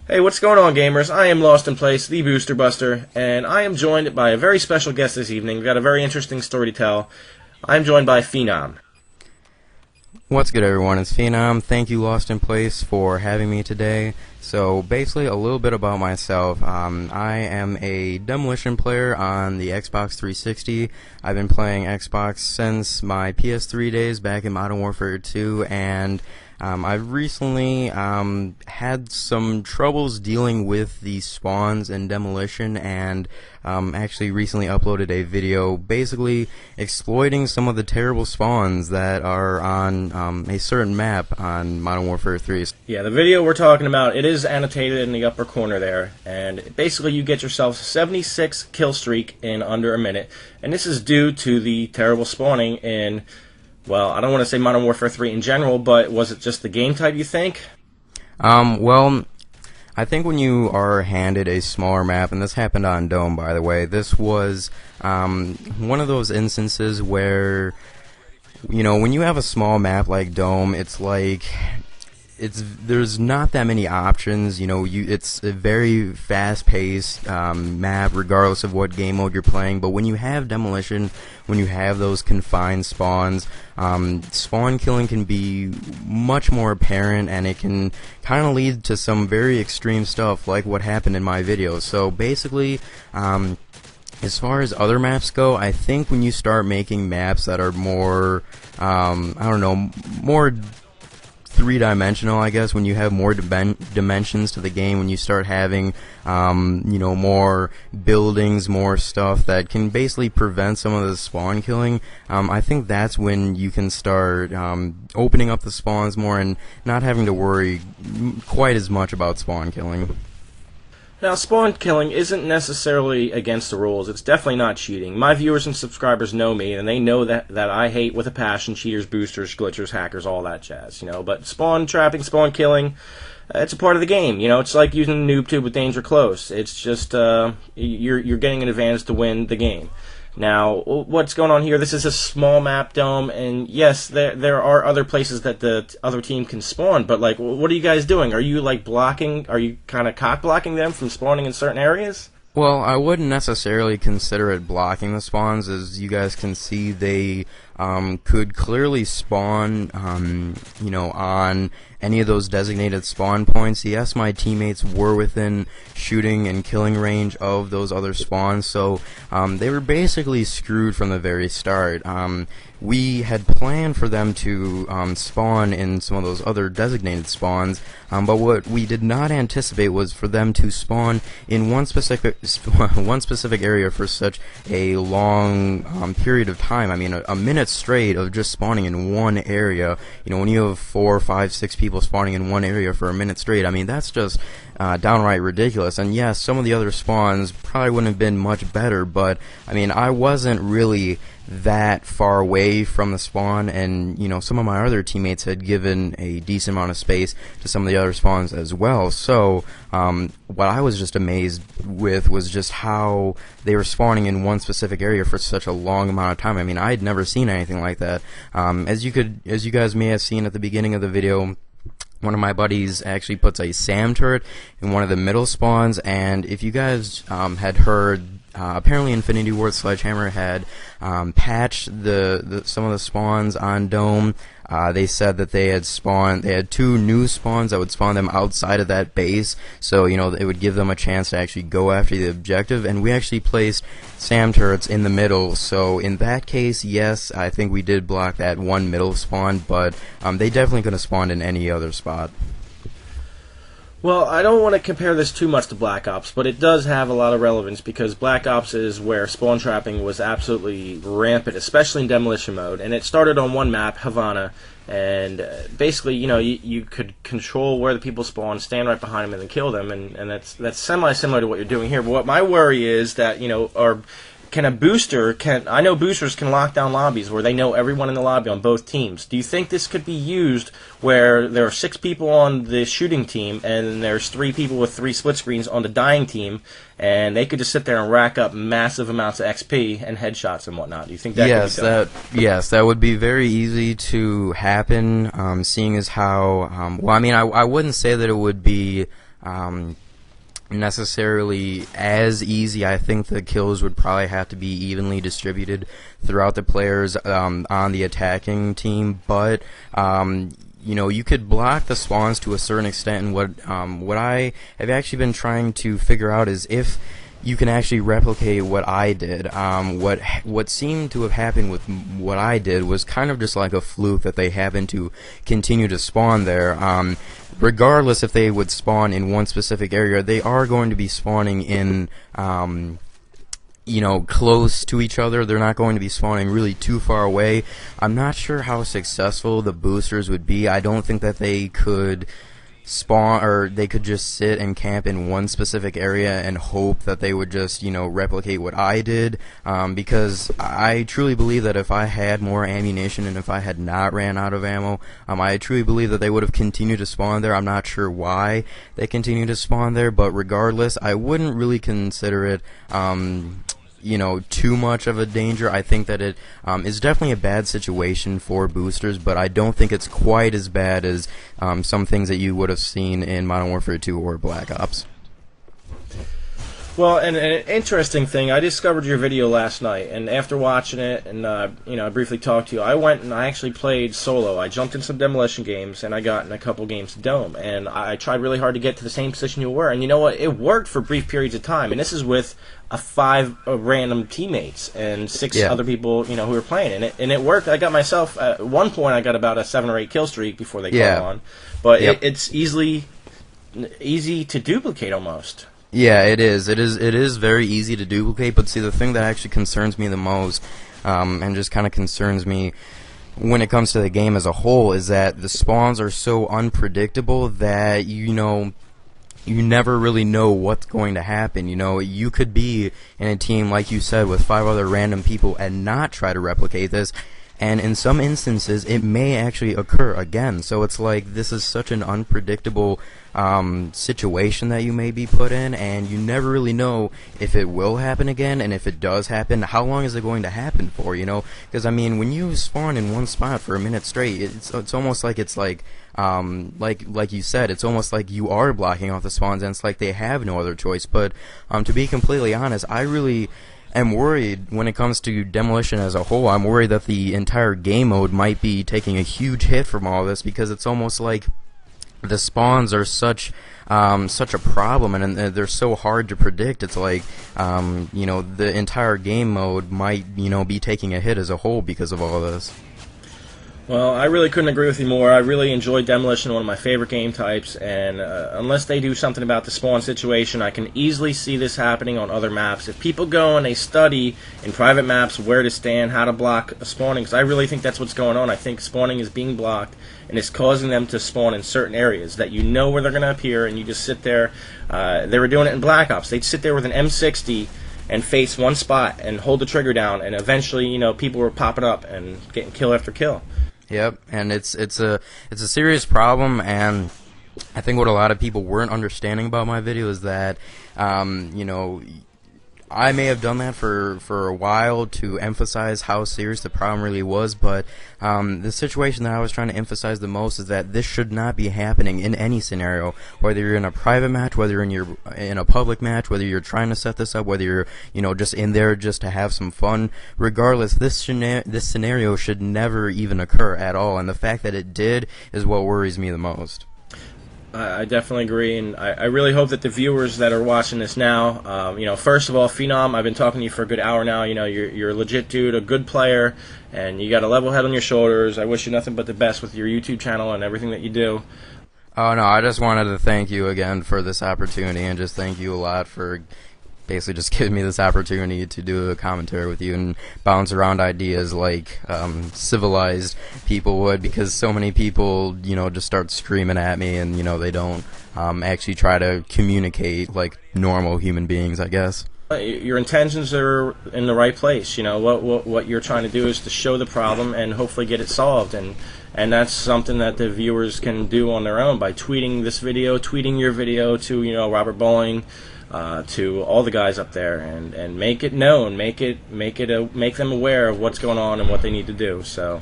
Hey, what's going on, gamers? I am Lost in Place, the Booster Buster, and I am joined by a very special guest this evening. We've got a very interesting story to tell. I'm joined by Phenom. What's good, everyone? It's Phenom. Thank you, Lost in Place, for having me today. So basically, a little bit about myself. I am a Demolition player on the Xbox 360. I've been playing Xbox since my PS3 days back in Modern Warfare 2, and I've recently had some troubles dealing with the spawns in Demolition, and actually recently uploaded a video basically exploiting some of the terrible spawns that are on a certain map on Modern Warfare 3. Yeah, the video we're talking about, it is annotated in the upper corner there, and basically you get yourself a 76 kill streak in under a minute, and this is due to the terrible spawning in, well, I don't want to say Modern Warfare 3 in general, but was it just the game type, you think? Well, I think when you are handed a smaller map, and this happened on Dome, by the way, this was one of those instances where, you know, when you have a small map like Dome, it's like there's not that many options. You know, it's a very fast-paced map, regardless of what game mode you're playing. But when you have Demolition, when you have those confined spawns, spawn killing can be much more apparent, and it can kind of lead to some very extreme stuff, like what happened in my video. So basically, as far as other maps go, I think when you start making maps that are more, I don't know, more three-dimensional, I guess, when you have more dimensions to the game, when you start having, you know, more buildings, more stuff that can basically prevent some of the spawn killing, I think that's when you can start opening up the spawns more and not having to worry quite as much about spawn killing. Now, spawn killing isn't necessarily against the rules. It's definitely not cheating. My viewers and subscribers know me, and they know that I hate with a passion cheaters, boosters, glitchers, hackers, all that jazz, you know. But spawn trapping, spawn killing, it's a part of the game, you know. It's like using the noob tube with danger close. It's just you're getting an advantage to win the game. Now, what's going on here? This is a small map, Dome, and yes, there are other places that the other team can spawn, but, like, what are you guys doing? Are you, like, blocking, are you kind of cock-blocking them from spawning in certain areas? Well, I wouldn't necessarily consider it blocking the spawns. As you guys can see, they could clearly spawn, you know, on any of those designated spawn points. Yes, my teammates were within shooting and killing range of those other spawns, so they were basically screwed from the very start. We had planned for them to spawn in some of those other designated spawns, but what we did not anticipate was for them to spawn in one specific area for such a long period of time. I mean, a minute straight of just spawning in one area. You know, when you have 4, 5, 6 people spawning in one area for a minute straight, I mean, that's just downright ridiculous. And yes, some of the other spawns probably wouldn't have been much better, but I mean, I wasn't really that far away from the spawn, and you know, some of my other teammates had given a decent amount of space to some of the other spawns as well. So what I was just amazed with was just how they were spawning in one specific area for such a long amount of time. I mean, I had never seen anything like that. As you guys may have seen at the beginning of the video, one of my buddies actually puts a SAM turret in one of the middle spawns, and if you guys had heard, apparently Infinity Ward Sledgehammer had patched some of the spawns on Dome. They said that they had 2 new spawns that would spawn them outside of that base, so you know, it would give them a chance to actually go after the objective, and we actually placed SAM turrets in the middle. So in that case, yes, I think we did block that one middle spawn, but they definitely could have spawned in any other spot. Well, I don't want to compare this too much to Black Ops, but it does have a lot of relevance because Black Ops is where spawn trapping was absolutely rampant, especially in Demolition mode. And it started on one map, Havana, and basically, you know, you could control where the people spawn, stand right behind them, and then kill them, and that's semi-similar to what you're doing here. But what my worry is that, you know, I know boosters can lock down lobbies where they know everyone in the lobby on both teams. Do you think this could be used where there are 6 people on the shooting team and there's 3 people with 3 split screens on the dying team, and they could just sit there and rack up massive amounts of XP and headshots and whatnot? Do you think that could be done? Yes, that would be very easy to happen, seeing as how, well, I mean, I wouldn't say that it would be necessarily as easy. I think the kills would probably have to be evenly distributed throughout the players on the attacking team, but you could block the spawns to a certain extent. And what I have actually been trying to figure out is if you can actually replicate what I did. What seemed to have happened with what I did was kind of just like a fluke that they happened to continue to spawn there. Regardless if they would spawn in one specific area, they are going to be spawning in close to each other. They're not going to be spawning really too far away. I'm not sure how successful the boosters would be. I don't think that they could spawn, or they could just sit and camp in one specific area and hope that they would just replicate what I did, because I truly believe that if I had more ammunition and if I had not ran out of ammo, I truly believe that they would have continued to spawn there. I'm not sure why they continue to spawn there, but regardless, I wouldn't really consider it too much of a danger. I think that it is definitely a bad situation for boosters, but I don't think it's quite as bad as some things that you would have seen in Modern Warfare 2 or Black Ops. Well, and an interesting thing, I discovered your video last night, and after watching it, and I briefly talked to you, I went and I actually played solo. I jumped in some demolition games, and I got in a couple games of Dome, and I tried really hard to get to the same position you were, and you know what? It worked for brief periods of time, and this is with five random teammates and six other people, who were playing, and it worked. I got myself at one point. I got about a 7 or 8 kill streak before they caught on, but it's easy to duplicate almost. Yeah, it is. It is very easy to duplicate, but see, the thing that actually concerns me the most, and just kind of concerns me when it comes to the game as a whole, is that the spawns are so unpredictable that, you never really know what's going to happen. You could be in a team, like you said, with 5 other random people and not try to replicate this, and in some instances, it may actually occur again. So it's like, this is such an unpredictable situation that you may be put in, and you never really know if it will happen again, and if it does happen, how long is it going to happen for, Because, when you spawn in one spot for a minute straight, it's almost like like you said, it's almost like you are blocking off the spawns, and it's like they have no other choice. But to be completely honest, I really am worried when it comes to Demolition as a whole. I'm worried that the entire game mode might be taking a huge hit from all this, because it's almost like the spawns are such a problem, and they're so hard to predict. It's like the entire game mode might be taking a hit as a whole because of all of this. Well, I really couldn't agree with you more. I really enjoy Demolition, one of my favorite game types, and unless they do something about the spawn situation, I can easily see this happening on other maps. If people go and they study in private maps where to stand, how to block spawning, because I really think that's what's going on. I think spawning is being blocked, and it's causing them to spawn in certain areas that you know where they're going to appear, and you just sit there. They were doing it in Black Ops. They'd sit there with an M60 and face one spot and hold the trigger down, and eventually, people were popping up and getting kill after kill. Yep, and it's a serious problem, and I think what a lot of people weren't understanding about my video is that, I may have done that for a while to emphasize how serious the problem really was, but the situation that I was trying to emphasize the most is that this should not be happening in any scenario, whether you're in a private match, whether you're in a public match, whether you're trying to set this up, whether you're just in there just to have some fun. Regardless, this scenario should never even occur at all, and the fact that it did is what worries me the most. I definitely agree, and I really hope that the viewers that are watching this now, first of all, Phenom, I've been talking to you for a good hour now. You're a legit dude, a good player, and you got a level head on your shoulders. I wish you nothing but the best with your YouTube channel and everything that you do. Oh, no, I just wanted to thank you again for this opportunity, and just thank you a lot for basically just giving me this opportunity to do a commentary with you and bounce around ideas like civilized people would, because so many people, just start screaming at me, and, they don't actually try to communicate like normal human beings, I guess. Your intentions are in the right place. What you're trying to do is to show the problem and hopefully get it solved, and that's something that the viewers can do on their own by tweeting this video, tweeting your video to Robert Bowling, to all the guys up there, and make it known, make them aware of what's going on and what they need to do. So